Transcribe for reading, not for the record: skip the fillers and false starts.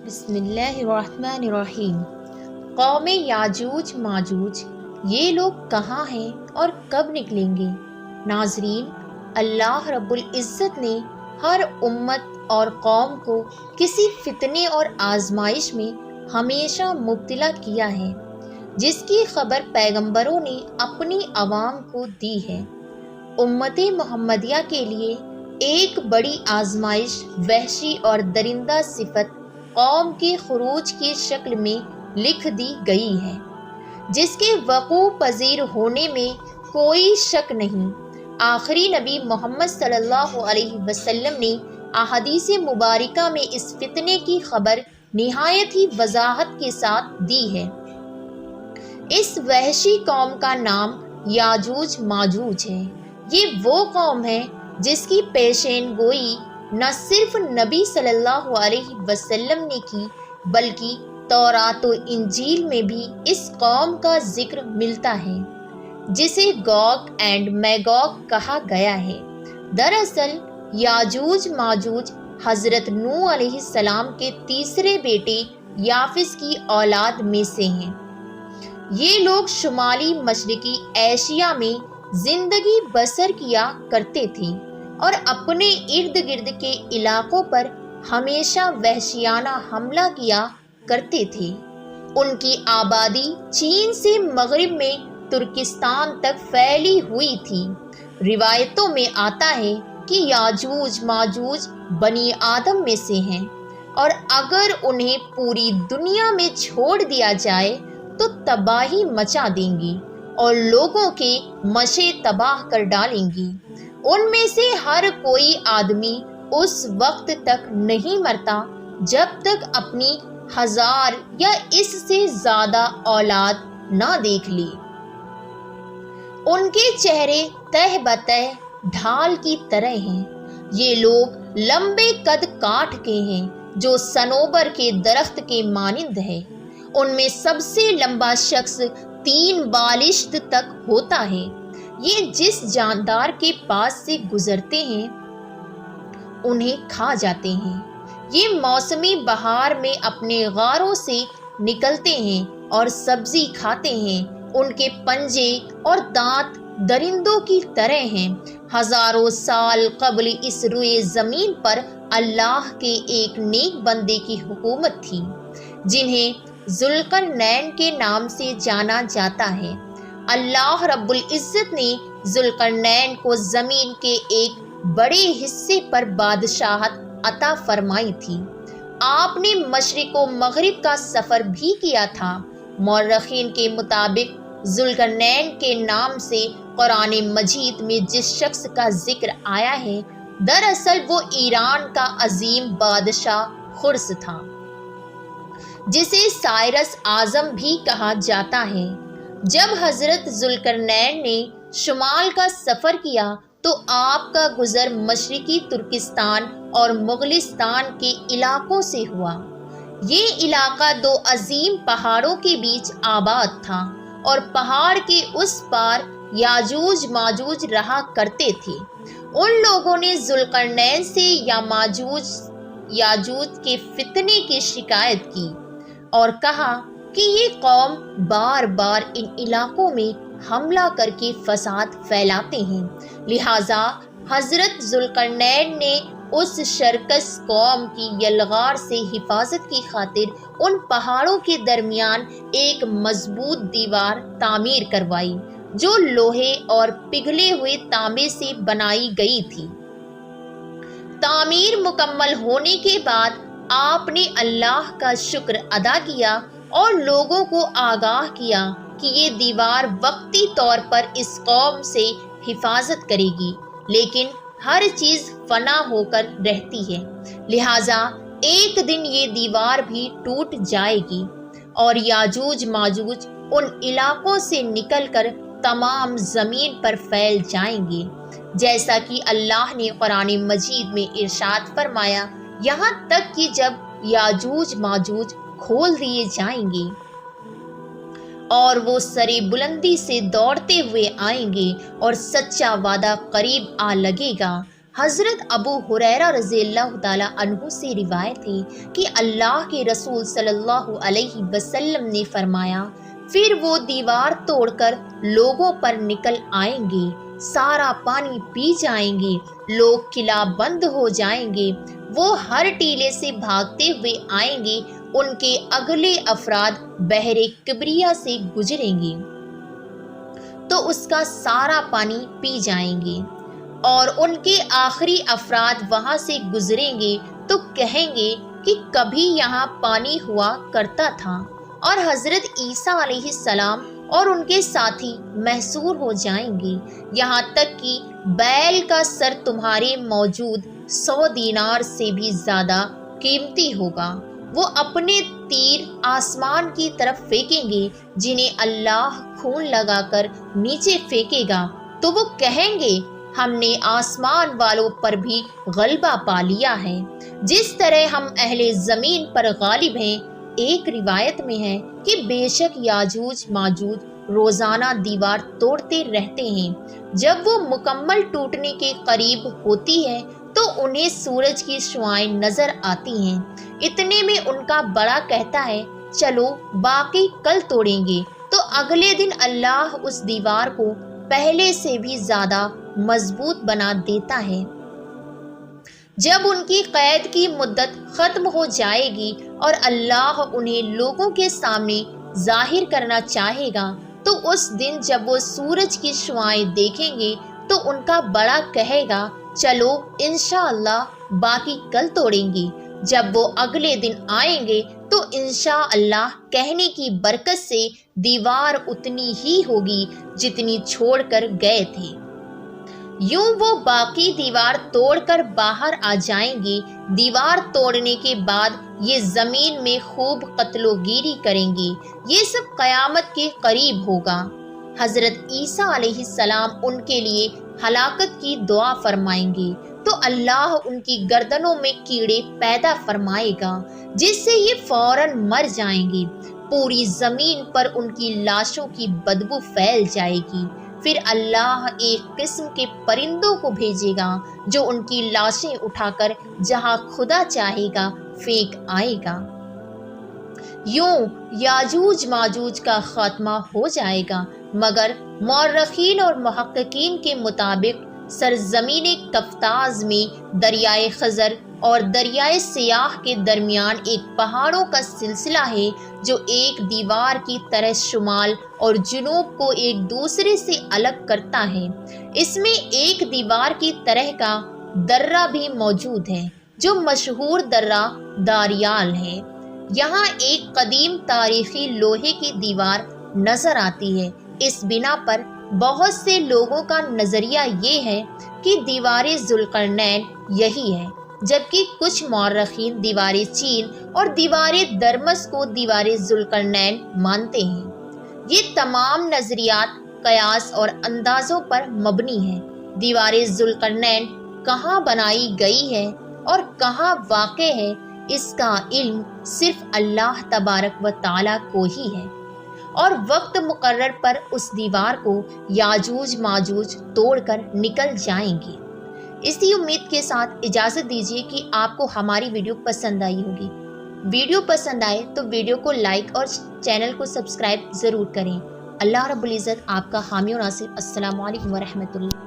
بسم اللہ الرحمن الرحیم۔ قوم یاجوج ماجوج یہ لوگ کہاں ہیں اور کب نکلیں گے؟ ناظرین، اللہ رب العزت نے ہر امت اور قوم کو کسی فتنے اور آزمائش میں ہمیشہ مبتلا کیا ہے، جس کی خبر پیغمبروں نے اپنی عوام کو دی ہے۔ امت محمدیہ کے لیے ایک بڑی آزمائش وحشی اور درندہ صفت قوم کے خروج کی شکل میں لکھ دی گئی ہے، جس کے وقوع پذیر ہونے میں کوئی شک نہیں۔ آخری نبی محمد صلی اللہ علیہ وسلم نے احادیث مبارکہ میں اس فتنے کی خبر نہایت ہی وضاحت کے ساتھ دی ہے۔ اس وحشی قوم کا نام یاجوج ماجوج ہے۔ یہ وہ قوم ہے جس کی پیشین گوئی نہ صرف نبی صلی اللہ علیہ وسلم نے کی، بلکہ تورات و انجیل میں بھی اس قوم کا ذکر ملتا ہے، جسے گوگ اینڈ میگوگ کہا گیا ہے۔ دراصل یاجوج ماجوج حضرت نوح علیہ السلام کے تیسرے بیٹے یافس کی اولاد میں سے ہیں۔ یہ لوگ شمالی مشرقی ایشیا میں زندگی بسر کیا کرتے تھے اور اپنے ارد گرد کے علاقوں پر ہمیشہ وحشیانہ حملہ کیا کرتے تھے۔ ان کی آبادی چین سے مغرب میں ترکستان تک پھیلی ہوئی تھی۔ روایتوں میں آتا ہے کہ یاجوج ماجوج بنی آدم میں سے ہیں، اور اگر انہیں پوری دنیا میں چھوڑ دیا جائے تو تباہی مچا دیں گی اور لوگوں کے مشے تباہ کر ڈالیں گی۔ ان میں سے ہر کوئی آدمی اس وقت تک نہیں مرتا جب تک اپنی 1000 یا اس سے زیادہ اولاد نہ دیکھ لے۔ ان کے چہرے تہ بتہ ڈھال کی طرح ہیں۔ یہ لوگ لمبے قد کاٹ کے ہیں جو صنوبر کے درخت کے مانند ہے۔ ان میں سب سے لمبا شخص 3 بالشت تک ہوتا ہے۔ یہ جس جاندار کے پاس سے گزرتے ہیں انہیں کھا جاتے ہیں۔ یہ موسمی بہار میں اپنے غاروں سے نکلتے ہیں اور سبزی کھاتے ہیں۔ ان کے پنجے اور دانت درندوں کی طرح ہیں۔ ہزاروں سال قبل اس روئے زمین پر اللہ کے ایک نیک بندے کی حکومت تھی، جنہیں ذوالقرنین کے نام سے جانا جاتا ہے۔ اللہ رب العزت نے ذوالقرنین کو زمین کے ایک بڑے حصے پر بادشاہت عطا فرمائی تھی۔ آپ نے مشرق و مغرب کا سفر بھی کیا تھا۔ مورخین کے مطابق ذوالقرنین کے نام سے قرآن مجید میں جس شخص کا ذکر آیا ہے، دراصل وہ ایران کا عظیم بادشاہ خرس تھا، جسے سائرس اعظم بھی کہا جاتا ہے۔ جب حضرت ذوالقرنین نے شمال کا سفر کیا تو آپ کا گزر مشرقی ترکستان اور مغلستان کے علاقوں سے ہوا۔ یہ علاقہ 2 عظیم پہاڑوں کے بیچ آباد تھا، اور پہاڑ کے اس پار یاجوج ماجوج رہا کرتے تھے۔ ان لوگوں نے ذوالقرنین سے یاجوج کے فتنے کی شکایت کی اور کہا کہ یہ قوم بار بار ان علاقوں میں حملہ کر کے فساد پھیلاتے ہیں، لہٰذا حضرت ذوالقرنین نے اس شرکس قوم کی یلغار سے حفاظت کی خاطر ان پہاڑوں کے درمیان ایک مضبوط دیوار تعمیر کروائی، جو لوہے اور پگھلے ہوئے تانبے سے بنائی گئی تھی۔ تعمیر مکمل ہونے کے بعد آپ نے اللہ کا شکر ادا کیا اور لوگوں کو آگاہ کیا کہ یہ دیوار وقتی طور پر اس قوم سے حفاظت کرے گی، لیکن ہر چیز فنا ہو کر رہتی ہے، لہٰذا ایک دن یہ دیوار بھی ٹوٹ جائے گی اور یاجوج ماجوج ان علاقوں سے نکل کر تمام زمین پر پھیل جائیں گے، جیسا کہ اللہ نے قرآن مجید میں ارشاد فرمایا، یہاں تک کہ جب یاجوج ماجوج کھول دیے جائیں گے اور وہ سرے بلندی سے دوڑتے ہوئے آئیں گے اور سچا وعدہ قریب آ لگے گا، حضرت ابو ہریرہ رضی اللہ تعالیٰ عنہ سے روایت ہے کہ اللہ کے رسول صلی اللہ علیہ وسلم نے فرمایا، پھر وہ دیوار توڑ کر لوگوں پر نکل آئیں گے، سارا پانی پی جائیں گے، لوگ قلعہ بند ہو جائیں گے، وہ ہر ٹیلے سے بھاگتے ہوئے آئیں گے، ان کے اگلے افراد بحر کبریہ سے گزریں گے تو اس کا سارا پانی پی جائیں گے، اور ان کے آخری افراد وہاں سے گزریں گے تو کہیں گے کہ کبھی یہاں پانی ہوا کرتا تھا، اور حضرت عیسیٰ علیہ السلام اور ان کے ساتھی محصور ہو جائیں گے، یہاں تک کہ بیل کا سر تمہارے موجود 100 دینار سے بھی زیادہ قیمتی ہوگا۔ وہ اپنے تیر آسمان کی طرف پھینکیں گے، جنہیں اللہ خون لگا کر نیچے پھینکے گا، تو وہ کہیں گے ہم نے آسمان والوں پر بھی غلبہ پا لیا ہے، جس طرح ہم اہل زمین پر غالب ہیں۔ ایک روایت میں ہے کہ بے شک یاجوج ماجوج روزانہ دیوار توڑتے رہتے ہیں، جب وہ مکمل ٹوٹنے کے قریب ہوتی ہے تو انہیں سورج کی شعاعیں نظر آتی ہیں۔ اتنے میں ان کا بڑا کہتا ہے، چلو باقی کل توڑیں گے، تو اگلے دن اللہ اس دیوار کو پہلے سے بھی زیادہ مضبوط بنا دیتا ہے۔ جب ان کی قید کی مدت ختم ہو جائے گی اور اللہ انہیں لوگوں کے سامنے ظاہر کرنا چاہے گا، تو اس دن جب وہ سورج کی شعاعیں دیکھیں گے تو ان کا بڑا کہے گا، چلو انشاءاللہ باقی کل توڑیں گے۔ جب وہ اگلے دن آئیں گے تو انشاءاللہ کہنے کی برکت سے دیوار اتنی ہی ہوگی جتنی چھوڑ کر گئے تھے۔ یوں وہ باقی دیوار توڑ کر باہر آ جائیں گے۔ دیوار توڑنے کے بعد یہ زمین میں خوب قتل و گیری کریں گے۔ یہ سب قیامت کے قریب ہوگا۔ حضرت عیسیٰ علیہ السلام ان کے لیے ہلاکت کی دعا فرمائیں گے تو اللہ ان کی گردنوں میں کیڑے پیدا فرمائے گا، جس سے یہ فوراً مر جائیں گے۔ پوری زمین پر ان کی لاشوں کی بدبو پھیل جائے گی۔ پھر اللہ ایک قسم کے پرندوں کو بھیجے گا جو ان کی لاشیں اٹھا کر جہاں خدا چاہے گا پھینک آئے گا۔ یوں یاجوج ماجوج کا خاتمہ ہو جائے گا، مگر مورخین اور محققین کے مطابق سرزمین کفتاز میں دریائے خزر اور دریائے سیاہ کے درمیان ایک پہاڑوں کا سلسلہ ہے جو ایک دیوار کی طرح شمال اور جنوب کو ایک دوسرے سے الگ کرتا ہے۔ اس میں ایک دیوار کی طرح کا درہ بھی موجود ہے جو مشہور درہ داریال ہے۔ یہاں ایک قدیم تاریخی لوہے کی دیوار نظر آتی ہے۔ اس بنا پر بہت سے لوگوں کا نظریہ یہ ہے کہ دیوار ذوالقرنین یہی ہے، جبکہ کچھ مورخین دیوار چین اور دیوار درمس کو دیوار ذوالقرنین مانتے ہیں۔ یہ تمام نظریات قیاس اور اندازوں پر مبنی ہیں۔ دیوار ذوالقرنین کہاں بنائی گئی ہے اور کہاں واقع ہے، اس کا علم صرف اللہ تبارک و تعالیٰ کو ہی ہے، اور وقت مقرر پر اس دیوار کو یاجوج ماجوج توڑ کر نکل جائیں گے۔ اسی امید کے ساتھ اجازت دیجیے کہ آپ کو ہماری ویڈیو پسند آئی ہوگی۔ ویڈیو پسند آئے تو ویڈیو کو لائک اور چینل کو سبسکرائب ضرور کریں۔ اللہ رب العزت آپ کا حامی و ناصر۔ السلام علیکم ورحمۃ اللہ۔